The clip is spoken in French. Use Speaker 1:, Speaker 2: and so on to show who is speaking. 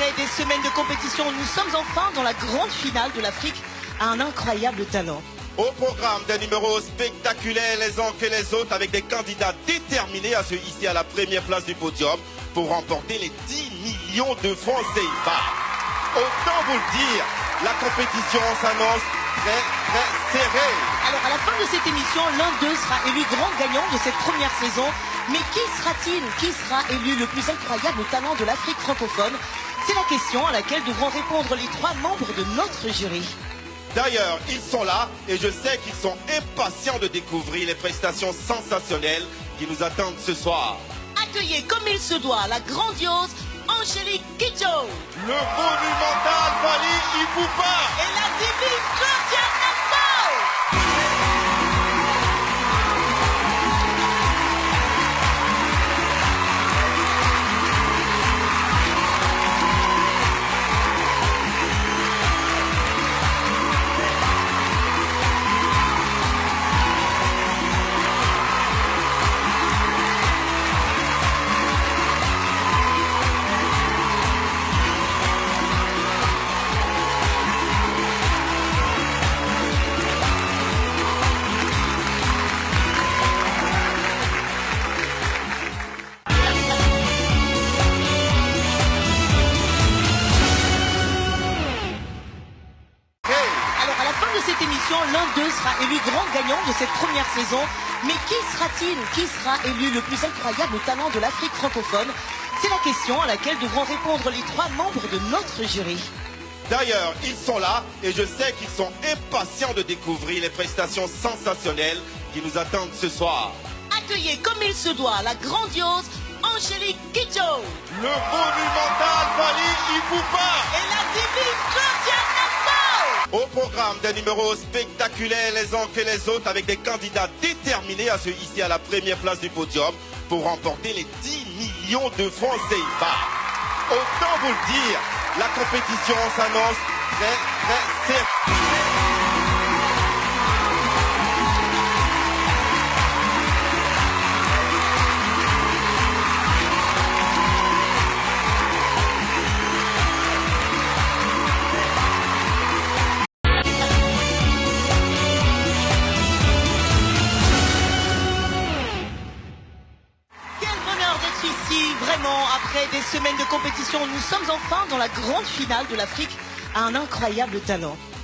Speaker 1: Après des semaines de compétition, nous sommes enfin dans la grande finale de l'Afrique à un incroyable talent.
Speaker 2: Au programme des numéros spectaculaires les uns que les autres avec des candidats déterminés à se hisser à la première place du podium pour remporter les 10 millions de francs CFA. Autant vous le dire, la compétition s'annonce très serrée.
Speaker 1: Alors à la fin de cette émission, l'un d'eux sera élu grand gagnant de cette première saison. Mais qui sera-t-il? Qui sera élu le plus incroyable talent de l'Afrique francophone? C'est la question à laquelle devront répondre les 3 membres de notre jury.
Speaker 2: D'ailleurs, ils sont là et je sais qu'ils sont impatients de découvrir les prestations sensationnelles qui nous attendent ce soir.
Speaker 1: Accueillez comme il se doit la grandiose Angélique Kidjo,
Speaker 2: Le monumental Fally Ipupa
Speaker 1: et la divine Claudia Nambo. Cette émission, l'un d'eux sera élu grand gagnant de cette première saison. Mais qui sera-t-il? Qui sera élu le plus incroyable talent de l'Afrique francophone? C'est la question à laquelle devront répondre les 3 membres de notre jury.
Speaker 2: D'ailleurs, ils sont là et je sais qu'ils sont impatients de découvrir les prestations sensationnelles qui nous attendent ce soir.
Speaker 1: Accueillez comme il se doit la grandiose Angélique Kidjo,
Speaker 2: Le monumental Fally Ipupa
Speaker 1: et la divine Claudia Nambo.
Speaker 2: Au programme des numéros spectaculaires les uns que les autres avec des candidats déterminés à se hisser à la première place du podium pour remporter les 10 millions de francs CFA. Autant vous le dire, la compétition s'annonce très serrée.
Speaker 1: Ici, vraiment, après des semaines de compétition, nous sommes enfin dans la grande finale de l'Afrique à un incroyable talent.